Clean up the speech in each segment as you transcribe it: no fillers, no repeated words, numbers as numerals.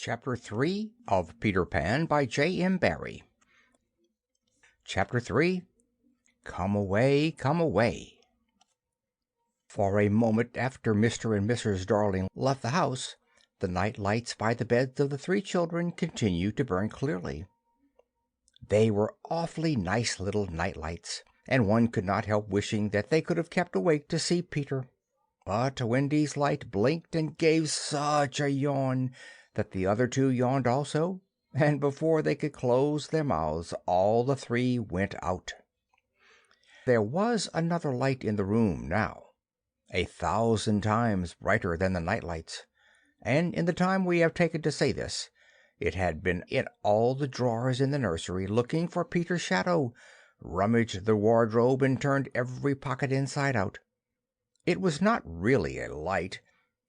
Chapter 3 of Peter Pan by J. M. Barrie. Chapter 3. Come away, come away. For a moment after Mr. and Mrs. Darling left the house, the night lights by the beds of the three children continued to burn clearly. They were awfully nice little night lights, and one could not help wishing that they could have kept awake to see Peter. But Wendy's light blinked and gave such a yawn that the other two yawned also, and before they could close their mouths all the three went out. There was another light in the room now, 1,000 times brighter than the night lights, and in the time we have taken to say this, it had been in all the drawers in the nursery, looking for Peter's shadow, rummaged the wardrobe, and turned every pocket inside out. It was not really a light.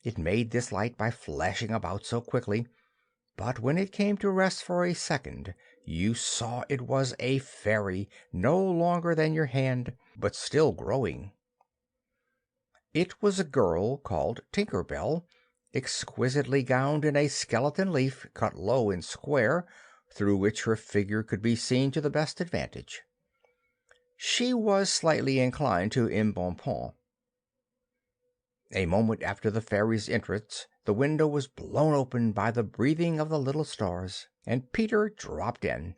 It made this light by flashing about so quickly, but when it came to rest for a second, you saw it was a fairy, no longer than your hand, but still growing. It was a girl called Tinker Bell, exquisitely gowned in a skeleton leaf cut low and square, through which her figure could be seen to the best advantage. She was slightly inclined to embonpoint. A moment after the fairy's entrance, the window was blown open by the breathing of the little stars, and Peter dropped in.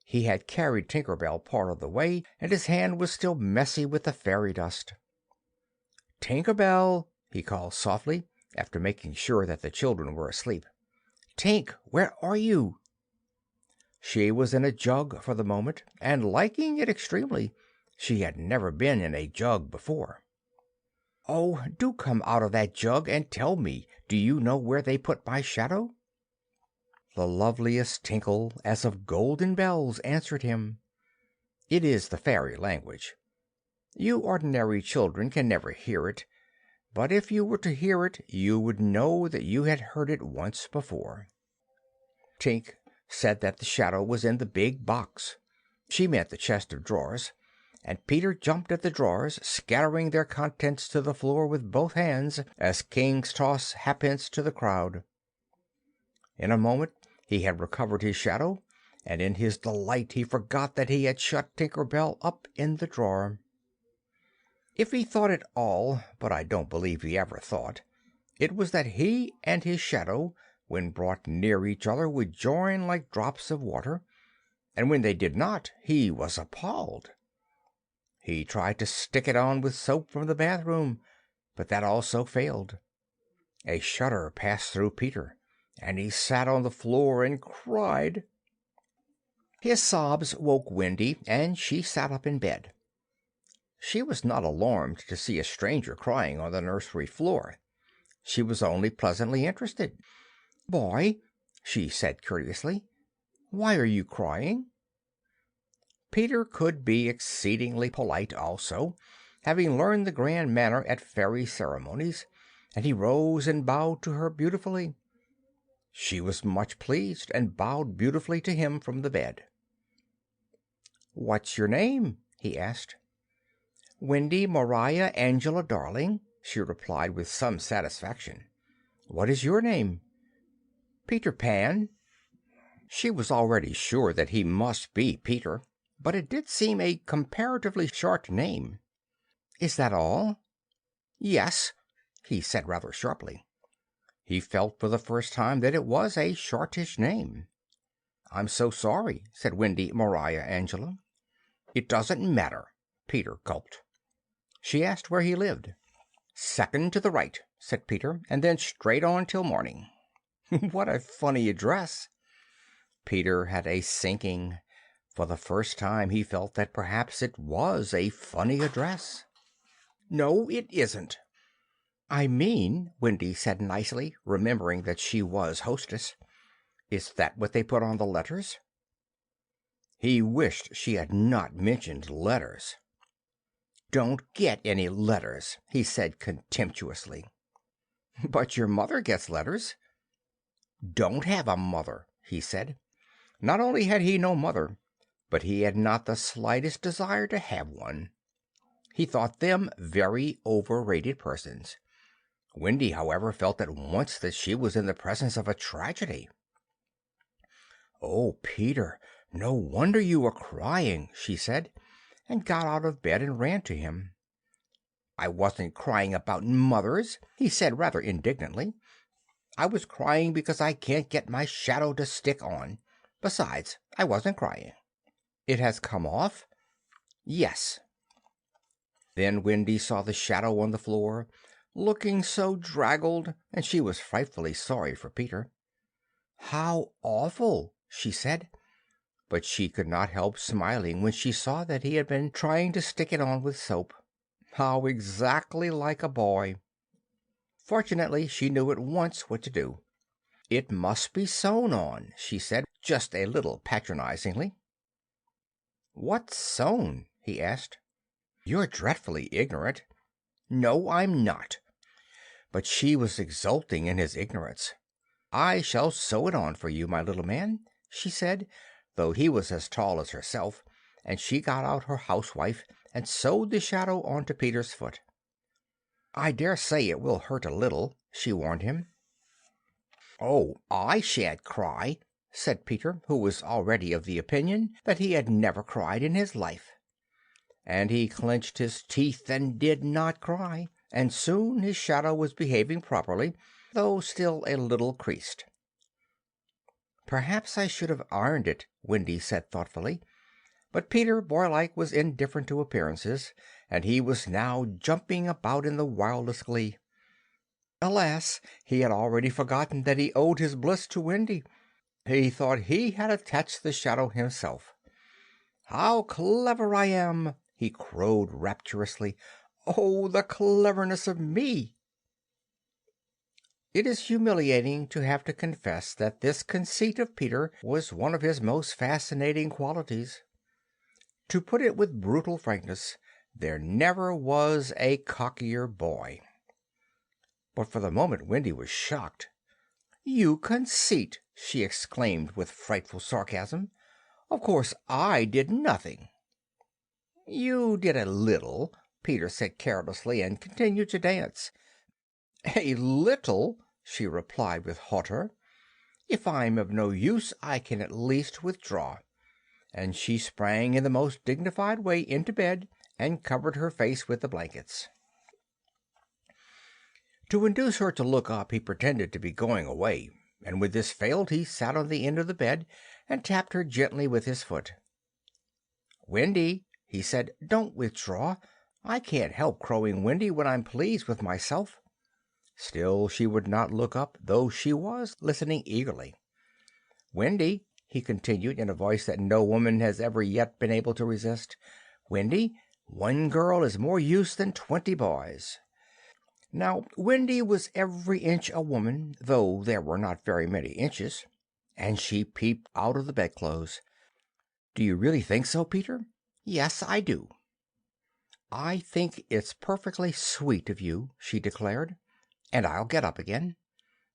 He had carried Tinker Bell part of the way, and his hand was still messy with the fairy dust. "Tinker Bell," he called softly, after making sure that the children were asleep. "Tink, where are you?" She was in a jug for the moment, and liking it extremely. She had never been in a jug before. "Oh, do come out of that jug and tell me, do you know where they put my shadow?" The loveliest tinkle, as of golden bells, answered him. It is the fairy language. You ordinary children can never hear it, but if you were to hear it, you would know that you had heard it once before. Tink said that the shadow was in the big box. She meant the chest of drawers, and Peter jumped at the drawers, scattering their contents to the floor with both hands, as kings toss halfpence to the crowd. In a moment he had recovered his shadow, and in his delight he forgot that he had shut Tinker Bell up in the drawer. If he thought at all, but I don't believe he ever thought, it was that he and his shadow, when brought near each other, would join like drops of water, and when they did not, he was appalled. He tried to stick it on with soap from the bathroom, but that also failed. A shudder passed through Peter, and he sat on the floor and cried. His sobs woke Wendy, and she sat up in bed. She was not alarmed to see a stranger crying on the nursery floor. She was only pleasantly interested. "Boy," she said courteously, "why are you crying?" Peter could be exceedingly polite also, having learned the grand manner at fairy ceremonies, and he rose and bowed to her beautifully. She was much pleased, and bowed beautifully to him from the bed. "What's your name?" he asked. "Wendy Maria Angela Darling," she replied with some satisfaction. "What is your name?" "Peter Pan." She was already sure that he must be Peter, but it did seem a comparatively short name. "Is that all?" "Yes," he said rather sharply. He felt for the first time that it was a shortish name. "I'm so sorry," said Wendy Maria Angela. "It doesn't matter." Peter gulped. She asked where he lived. "Second to the right," said Peter, "and then straight on till morning." What a funny address! Peter had a sinking. For the first time he felt that perhaps it was a funny address. "No, it isn't." "I mean," Wendy said nicely, remembering that she was hostess, "is that what they put on the letters?" He wished she had not mentioned letters. "Don't get any letters," he said contemptuously. "But your mother gets letters." "Don't have a mother," he said. Not only had he no mother, but he had not the slightest desire to have one. He thought them very overrated persons. Wendy, however, felt at once that she was in the presence of a tragedy. "Oh, Peter, no wonder you were crying," she said, and got out of bed and ran to him. "I wasn't crying about mothers," he said rather indignantly. "I was crying because I can't get my shadow to stick on. Besides, I wasn't crying." "It has come off?" "Yes." Then Wendy saw the shadow on the floor, looking so draggled, and she was frightfully sorry for Peter. "How awful!" she said, but she could not help smiling when she saw that he had been trying to stick it on with soap. How exactly like a boy! Fortunately, she knew at once what to do. "It must be sewn on," she said, just a little patronizingly. "What's sewn?" he asked. "You're dreadfully ignorant." "No, I'm not." But she was exulting in his ignorance. "I shall sew it on for you, my little man," she said, though he was as tall as herself, and she got out her housewife and sewed the shadow onto Peter's foot. "I dare say it will hurt a little," she warned him. "Oh, I shan't cry," said Peter, who was already of the opinion that he had never cried in his life. And he clenched his teeth and did not cry, and soon his shadow was behaving properly, though still a little creased. "Perhaps I should have ironed it," Wendy said thoughtfully, but Peter, boylike, was indifferent to appearances, and he was now jumping about in the wildest glee. Alas, he had already forgotten that he owed his bliss to Wendy. He thought he had attached the shadow himself. "How clever I am!" he crowed rapturously. "Oh, the cleverness of me!" It is humiliating to have to confess that this conceit of Peter was one of his most fascinating qualities. To put it with brutal frankness, there never was a cockier boy. But for the moment Wendy was shocked. "You conceit!" she exclaimed with frightful sarcasm. "Of course I did nothing." "You did a little," Peter said carelessly, and continued to dance. "A little!" she replied with hauteur. "If I'm of no use I can at least withdraw." And she sprang in the most dignified way into bed and covered her face with the blankets. To induce her to look up he pretended to be going away, and when this failed he sat on the end of the bed and tapped her gently with his foot. "Wendy," he said, "don't withdraw. I can't help crowing Wendy when I'm pleased with myself." Still she would not look up, though she was listening eagerly. "Wendy," he continued in a voice that no woman has ever yet been able to resist, "Wendy, one girl is more use than 20 boys." Now Wendy was every inch a woman, though there were not very many inches, and she peeped out of the bedclothes. "Do you really think so, Peter?" "Yes, I do." "I think it's perfectly sweet of you," she declared, "and I'll get up again."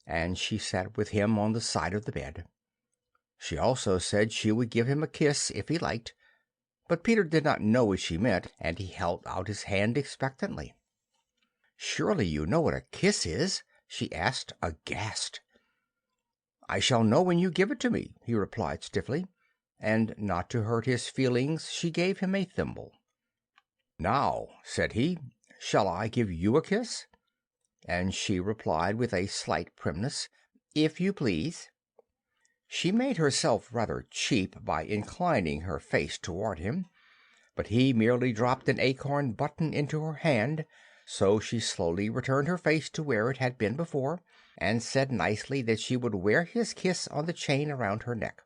And she sat with him on the side of the bed. She also said she would give him a kiss if he liked, but Peter did not know what she meant, and he held out his hand expectantly. "Surely you know what a kiss is?" she asked, aghast. "I shall know when you give it to me," he replied stiffly, and not to hurt his feelings she gave him a thimble. "Now," said he, "shall I give you a kiss?" And she replied with a slight primness, "If you please." She made herself rather cheap by inclining her face toward him, but he merely dropped an acorn button into her hand, so she slowly returned her face to where it had been before, and said nicely that she would wear his kiss on the chain around her neck.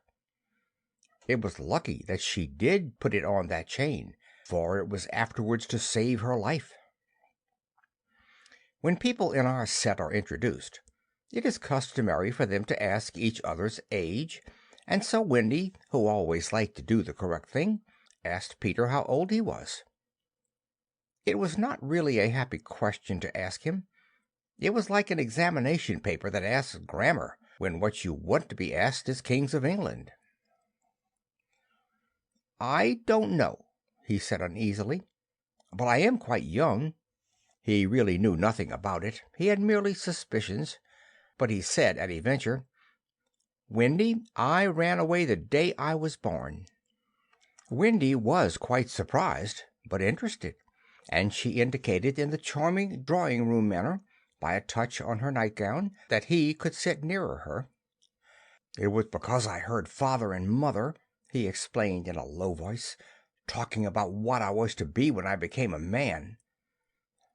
It was lucky that she did put it on that chain, for it was afterwards to save her life. When people in our set are introduced, it is customary for them to ask each other's age, and so Wendy, who always liked to do the correct thing, asked Peter how old he was. It was not really a happy question to ask him. It was like an examination paper that asks grammar, when what you want to be asked is Kings of England. "I don't know," he said uneasily, "but I am quite young." He really knew nothing about it. He had merely suspicions. But he said at a venture, "Wendy, I ran away the day I was born." Wendy was quite surprised, but interested, and she indicated in the charming drawing-room manner, by a touch on her nightgown, that he could sit nearer her. "It was because I heard father and mother," he explained in a low voice, "talking about what I was to be when I became a man."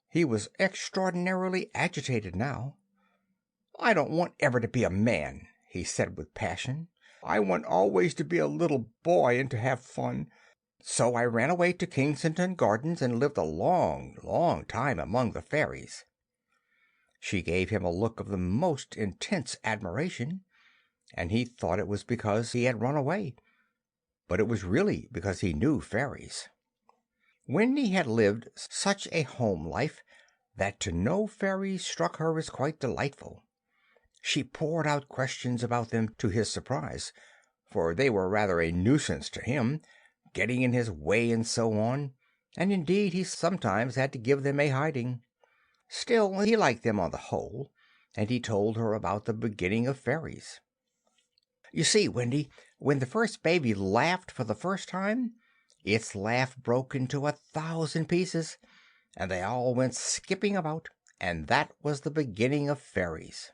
He was extraordinarily agitated now. "I don't want ever to be a man," he said with passion. "I want always to be a little boy and to have fun. So I ran away to Kensington Gardens and lived a long, long time among the fairies." She gave him a look of the most intense admiration, and he thought it was because he had run away, but it was really because he knew fairies. Wendy had lived such a home life that to know fairies struck her as quite delightful. She poured out questions about them to his surprise, for they were rather a nuisance to him, getting in his way and so on, and indeed he sometimes had to give them a hiding. Still, he liked them on the whole, and he told her about the beginning of fairies. "You see, Wendy, when the first baby laughed for the first time, its laugh broke into 1,000 pieces, and they all went skipping about, and that was the beginning of fairies."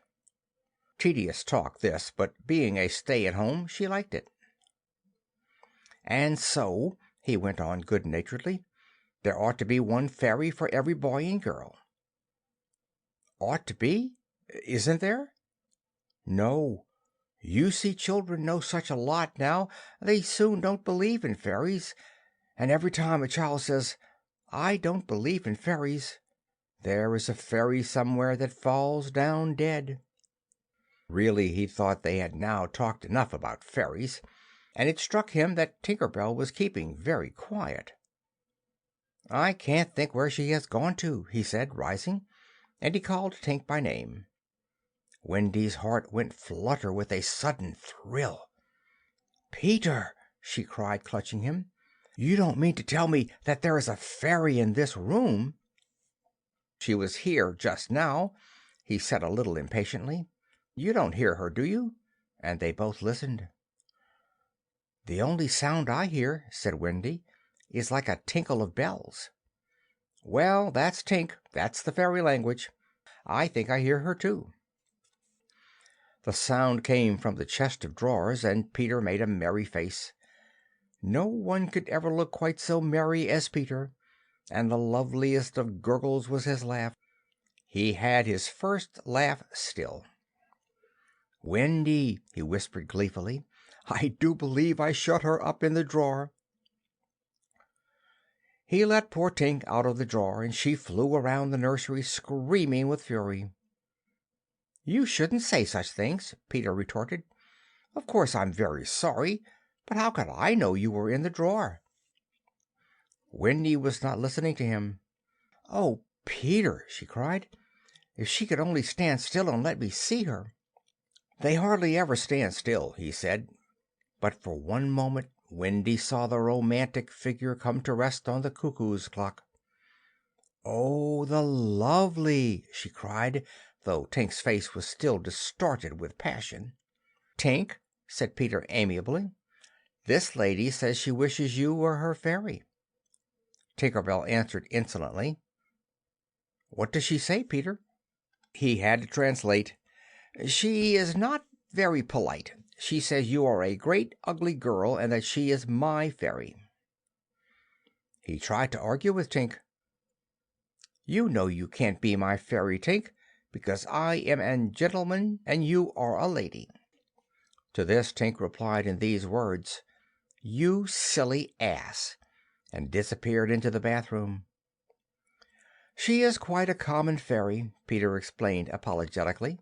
Tedious talk this, but being a stay-at-home, she liked it. "And so," he went on good-naturedly, "there ought to be one fairy for every boy and girl." "Ought to be? Isn't there?" "No. You see children know such a lot now they soon don't believe in fairies, and every time a child says, 'I don't believe in fairies,' there is a fairy somewhere that falls down dead." Really, he thought they had now talked enough about fairies, and it struck him that Tinker Bell was keeping very quiet. "I can't think where she has gone to," he said, rising, and he called Tink by name. Wendy's heart went flutter with a sudden thrill. "Peter!" she cried, clutching him, "you don't mean to tell me that there is a fairy in this room?" "She was here just now," he said a little impatiently. "You don't hear her, do you?" And they both listened. "The only sound I hear," said Wendy, "is like a tinkle of bells." "Well, that's Tink. That's the fairy language. I think I hear her, too." The sound came from the chest of drawers, and Peter made a merry face. No one could ever look quite so merry as Peter, and the loveliest of gurgles was his laugh. He had his first laugh still. "Wendy," he whispered gleefully, "I do believe I shut her up in the drawer." He let poor Tink out of the drawer, and she flew around the nursery screaming with fury. "You shouldn't say such things," Peter retorted. "Of course I'm very sorry, but how could I know you were in the drawer?" Wendy was not listening to him. "Oh, Peter!" she cried. "If she could only stand still and let me see her!" "They hardly ever stand still," he said, but for one moment Wendy saw the romantic figure come to rest on the cuckoo's clock. "Oh, the lovely!" she cried, though Tink's face was still distorted with passion. "Tink," said Peter amiably, "this lady says she wishes you were her fairy." Tinker Bell answered insolently, "What does she say, Peter?" He had to translate. "She is not very polite. She says you are a great ugly girl, and that she is my fairy." He tried to argue with Tink. "You know you can't be my fairy, Tink, because I am a gentleman and you are a lady." To this Tink replied in these words, "You silly ass," and disappeared into the bathroom. "She is quite a common fairy," Peter explained apologetically.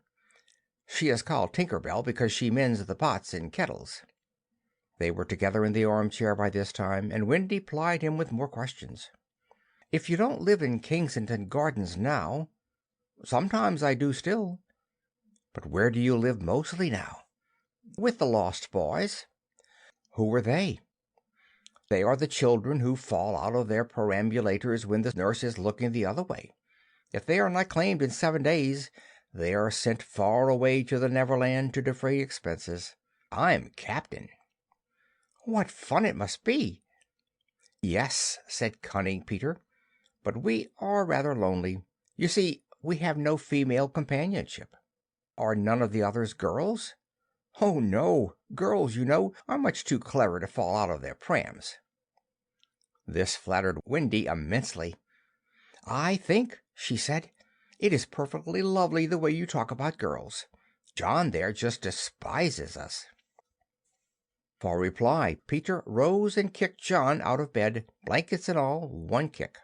"She is called Tinker Bell because she mends the pots and kettles." They were together in the armchair by this time, and Wendy plied him with more questions. "If you don't live in Kensington Gardens now—" "Sometimes I do still." "But where do you live mostly now?" "With the Lost Boys." "Who are they?" "They are the children who fall out of their perambulators when the nurse is looking the other way. If they are not claimed in 7 days, they are sent far away to the Neverland to defray expenses. I'm captain." "What fun it must be!" "Yes," said cunning Peter, "but we are rather lonely. You see, we have no female companionship." "Are none of the others girls?" "Oh, no. Girls, you know, are much too clever to fall out of their prams." This flattered Wendy immensely. "I think," she said, "it is perfectly lovely the way you talk about girls. John there just despises us." For reply, Peter rose and kicked John out of bed, blankets and all, one kick.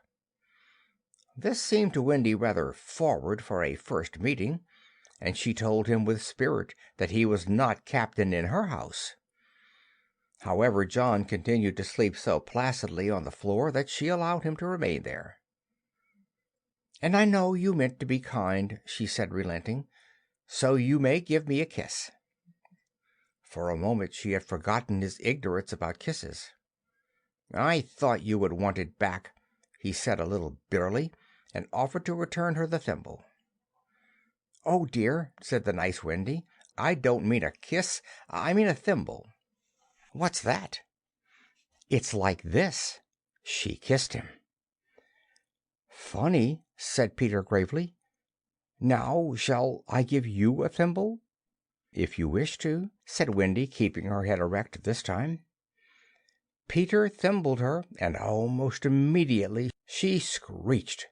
This seemed to Wendy rather forward for a first meeting, and she told him with spirit that he was not captain in her house. However, John continued to sleep so placidly on the floor that she allowed him to remain there. "And I know you meant to be kind," she said, relenting, "so you may give me a kiss." For a moment she had forgotten his ignorance about kisses. "I thought you would want it back," he said a little bitterly, and offered to return her the thimble. "Oh, dear," said the nice Wendy, "I don't mean a kiss, I mean a thimble." "What's that?" "It's like this." She kissed him. "Funny," said Peter gravely. "Now shall I give you a thimble?" "If you wish to," said Wendy, keeping her head erect this time. Peter thimbled her, and almost immediately she screeched.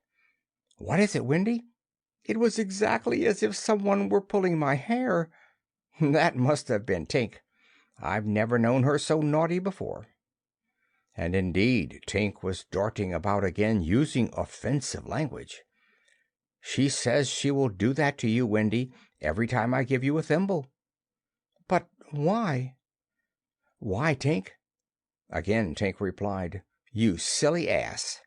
"What is it, Wendy?" "It was exactly as if someone were pulling my hair." "That must have been Tink. I've never known her so naughty before." And indeed Tink was darting about again, using offensive language. "She says she will do that to you, Wendy, every time I give you a thimble." "But why?" "Why, Tink?" Again Tink replied, "You silly ass."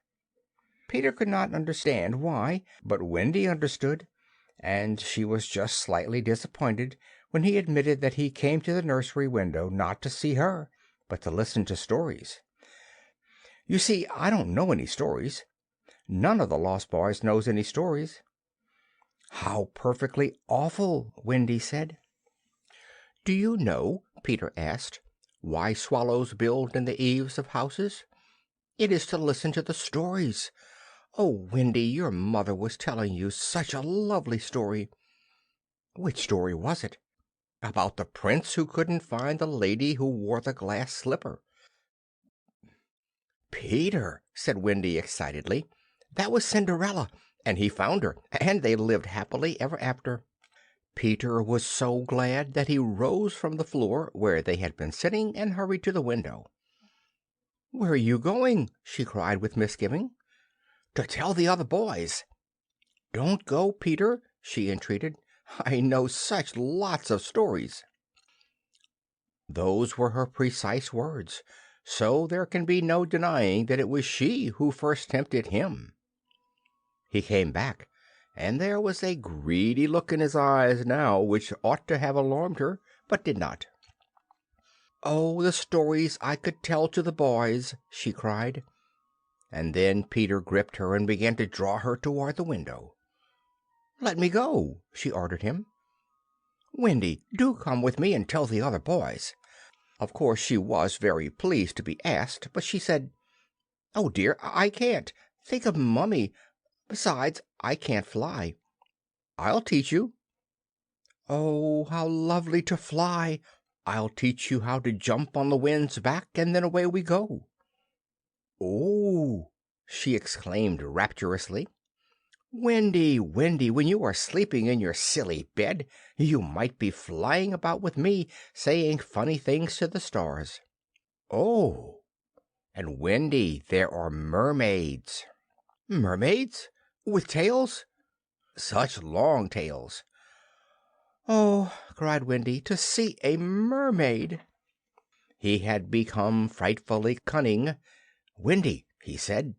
Peter could not understand why, but Wendy understood, and she was just slightly disappointed when he admitted that he came to the nursery window not to see her, but to listen to stories. "You see, I don't know any stories. None of the Lost Boys knows any stories." "How perfectly awful!" Wendy said. "Do you know," Peter asked, "why swallows build in the eaves of houses? It is to listen to the stories. Oh, Wendy, your mother was telling you such a lovely story." "Which story was it?" "About the prince who couldn't find the lady who wore the glass slipper." "Peter," said Wendy excitedly, "that was Cinderella, and he found her, and they lived happily ever after." Peter was so glad that he rose from the floor where they had been sitting and hurried to the window. "Where are you going?" she cried with misgiving. "To tell the other boys." "Don't go, Peter," she entreated. "I know such lots of stories." Those were her precise words, so there can be no denying that it was she who first tempted him. He came back, and there was a greedy look in his eyes now which ought to have alarmed her, but did not. "Oh, the stories I could tell to the boys!" she cried, and then Peter gripped her and began to draw her toward the window. "Let me go!" she ordered him. "Wendy, do come with me and tell the other boys." Of course she was very pleased to be asked, but she said, "Oh, dear, I can't. Think of Mummy. Besides, I can't fly." "I'll teach you." "Oh, how lovely to fly! I'll teach you how to jump on the wind's back, and then away we go." "Oh!" she exclaimed rapturously. "Wendy, Wendy, when you are sleeping in your silly bed, you might be flying about with me, saying funny things to the stars." "Oh! And, Wendy, there are mermaids." "Mermaids? With tails?" "Such long tails." "Oh!" cried Wendy, "to see a mermaid!" He had become frightfully cunning. "Wendy," he said,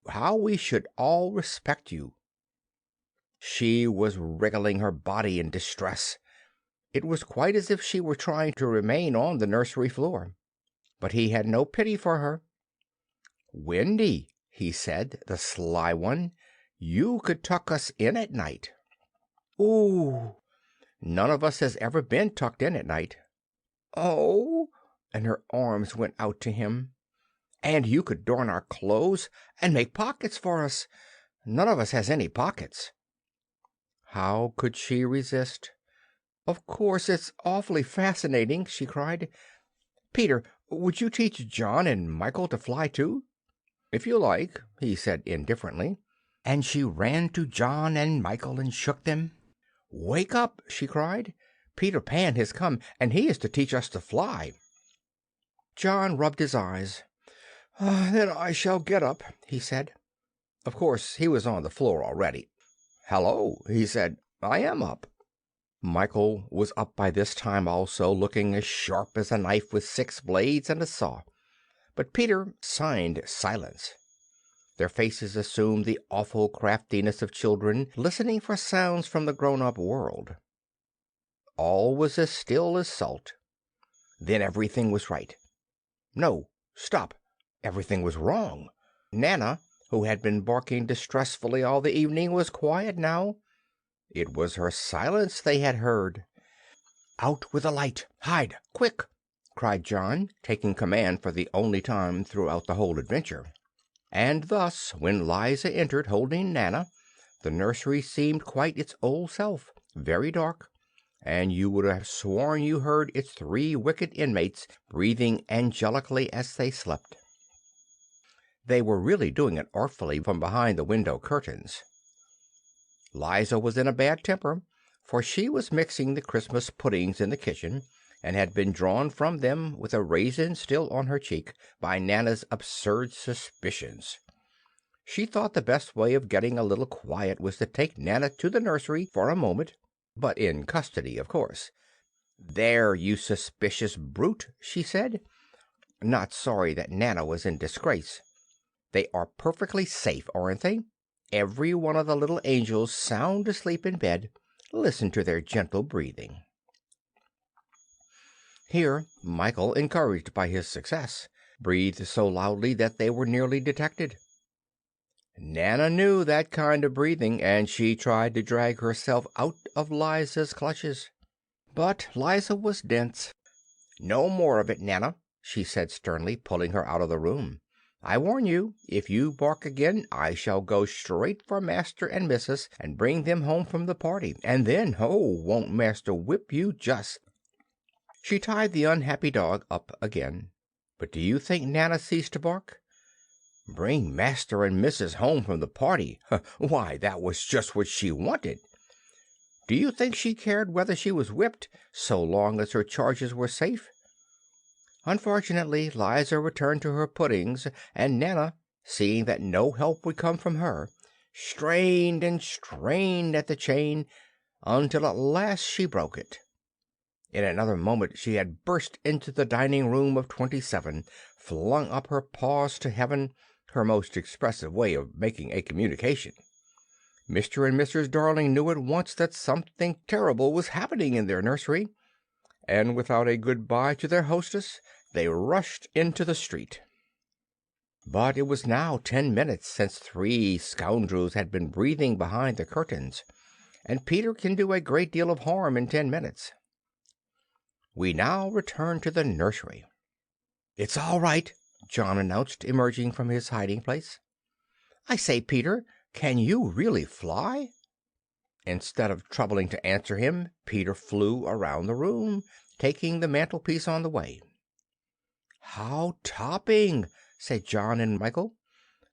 "how we should all respect you." She was wriggling her body in distress. It was quite as if she were trying to remain on the nursery floor. But he had no pity for her. "Wendy," he said, the sly one, You could tuck us in at night." "Ooh!" "None of us has ever been tucked in at night." "Oh!" And her arms went out to him. "And you could darn our clothes and make pockets for us. None of us has any pockets." How could she resist? "Of course it's awfully fascinating," she cried. "Peter, would you teach John and Michael to fly too?" "If you like," he said indifferently, and she ran to John and Michael and shook them. "Wake up!" she cried. "Peter Pan has come, and he is to teach us to fly." John rubbed his eyes. "Then I shall get up," he said. Of course he was on the floor already. "Hello," he said, "I am up." Michael was up by this time also, looking as sharp as a knife with 6 blades and a saw. But Peter signed silence. Their faces assumed the awful craftiness of children listening for sounds from the grown-up world. All was as still as salt. Then everything was right. No, stop. Everything was wrong. Nana, who had been barking distressfully all the evening, was quiet now. It was her silence they had heard. "Out with a light! Hide, quick!" cried John, taking command for the only time throughout the whole adventure. And thus, when Liza entered holding Nana, the nursery seemed quite its old self, very dark, and you would have sworn you heard its 3 wicked inmates breathing angelically as they slept. They were really doing it artfully from behind the window curtains. Liza was in a bad temper, for she was mixing the Christmas puddings in the kitchen, and had been drawn from them, with a raisin still on her cheek, by Nana's absurd suspicions. She thought the best way of getting a little quiet was to take Nana to the nursery for a moment, but in custody, of course. "There, you suspicious brute," she said, not sorry that Nana was in disgrace. "They are perfectly safe, aren't they? Every one of the little angels sound asleep in bed. Listen to their gentle breathing." Here Michael, encouraged by his success, breathed so loudly that they were nearly detected. Nana knew that kind of breathing, and she tried to drag herself out of Liza's clutches. But Liza was dense. "No more of it, Nana," she said sternly, pulling her out of the room. "I warn you, if you bark again I shall go straight for Master and Missus and bring them home from the party, and then, oh, won't Master whip you just!" She tied the unhappy dog up again. But do you think Nana ceased to bark? Bring Master and Missus home from the party! Why, that was just what she wanted. Do you think she cared whether she was whipped, so long as her charges were safe? Unfortunately, Liza returned to her puddings, and Nana, seeing that no help would come from her, strained and strained at the chain until at last she broke it. In another moment she had burst into the dining room of 27, flung up her paws to heaven, her most expressive way of making a communication. Mr. and Mrs. Darling knew at once that something terrible was happening in their nursery, and without a good-bye to their hostess they rushed into the street. But it was now 10 minutes since 3 scoundrels had been breathing behind the curtains, and Peter can do a great deal of harm in 10 minutes. We now return to the nursery. "It's all right," John announced, emerging from his hiding place. "I say, Peter, can you really fly?" Instead of troubling to answer him, Peter flew around the room, taking the mantelpiece on the way. "How topping!" said John and Michael.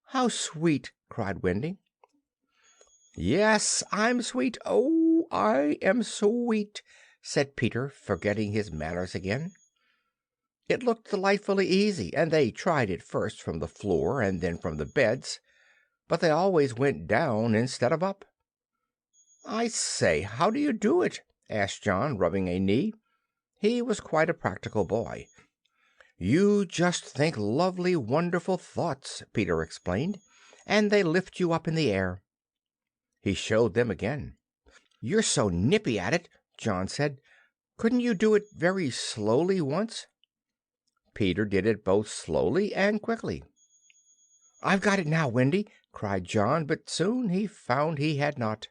"How sweet!" cried Wendy. "Yes, I'm sweet. Oh, I am sweet," said Peter, forgetting his manners again. It looked delightfully easy, and they tried it first from the floor and then from the beds, but they always went down instead of up. "I say, how do you do it?" asked John, rubbing a knee. He was quite a practical boy. "You just think lovely, wonderful thoughts," Peter explained, "and they lift you up in the air." He showed them again. "You're so nippy at it," John said. "Couldn't you do it very slowly once?" Peter did it both slowly and quickly. "I've got it now, Wendy!" cried John, but soon he found he had not.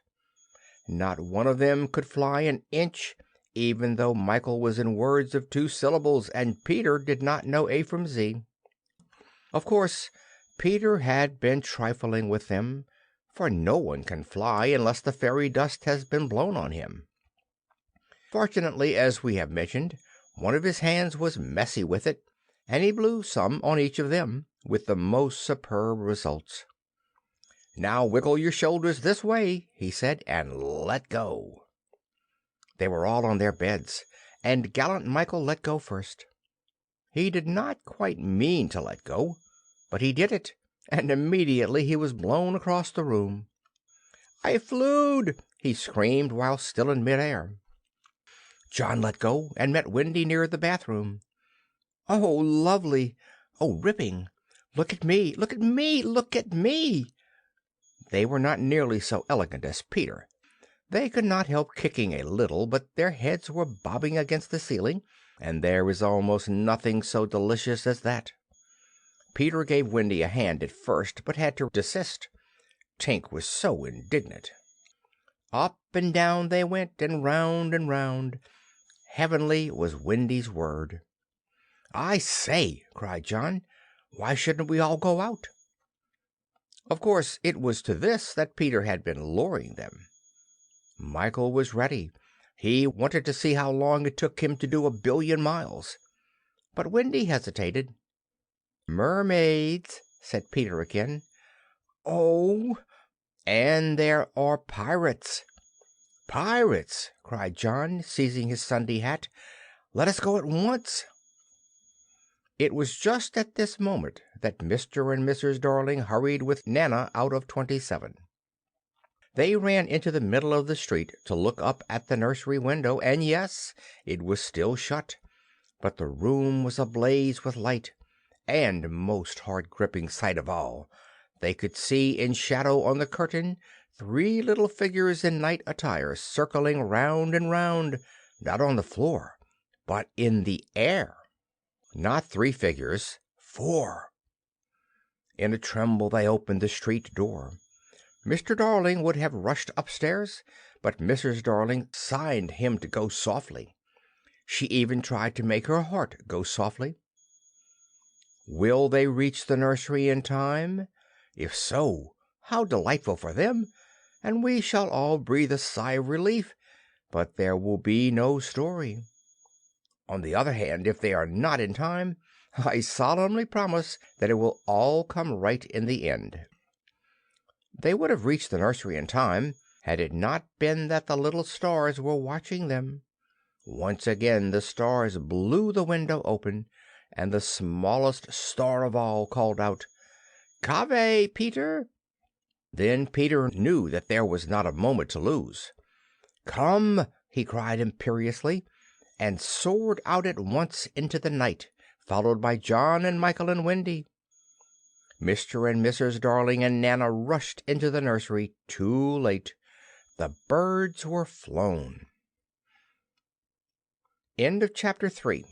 Not one of them could fly an inch, even though Michael was in words of 2 syllables and Peter did not know A from Z. Of course, Peter had been trifling with them, for no one can fly unless the fairy dust has been blown on him. Fortunately, as we have mentioned, one of his hands was messy with it, and he blew some on each of them, with the most superb results. "Now wiggle your shoulders this way," he said, "and let go." They were all on their beds, and gallant Michael let go first. He did not quite mean to let go, but he did it, and immediately he was blown across the room. "I flewed!" he screamed while still in midair. John let go and met Wendy near the bathroom. "Oh, lovely! Oh, ripping! Look at me! Look at me! Look at me!" They were not nearly so elegant as Peter. They could not help kicking a little, but their heads were bobbing against the ceiling, and there is almost nothing so delicious as that. Peter gave Wendy a hand at first, but had to desist. Tink was so indignant. Up and down they went, and round and round. Heavenly was Wendy's word. "I say," cried John, "why shouldn't we all go out?" Of course, it was to this that Peter had been luring them. Michael was ready. He wanted to see how long it took him to do 1,000,000,000 miles. But Wendy hesitated. "Mermaids," said Peter again. "Oh!" "And there are pirates." "Pirates!" cried John, seizing his Sunday hat. "Let us go at once." It was just at this moment that Mr. and Mrs. Darling hurried with Nana out of 27. They ran into the middle of the street to look up at the nursery window, and yes, it was still shut, but the room was ablaze with light, and, most heart-gripping sight of all, they could see in shadow on the curtain 3 little figures in night attire circling round and round, not on the floor, but in the air. Not 3 figures, 4. In a tremble they opened the street door. Mr. Darling would have rushed upstairs, but Mrs. Darling signed him to go softly. She even tried to make her heart go softly. Will they reach the nursery in time? If so, how delightful for them, and we shall all breathe a sigh of relief, but there will be no story. On the other hand, if they are not in time, I solemnly promise that it will all come right in the end. They would have reached the nursery in time had it not been that the little stars were watching them. Once again the stars blew the window open, and the smallest star of all called out, "Cave, Peter!" Then Peter knew that there was not a moment to lose. "Come!" he cried imperiously, and soared out at once into the night, followed by John and Michael and Wendy. Mr. and Mrs. Darling and Nana rushed into the nursery too late. The birds were flown. End of chapter 3.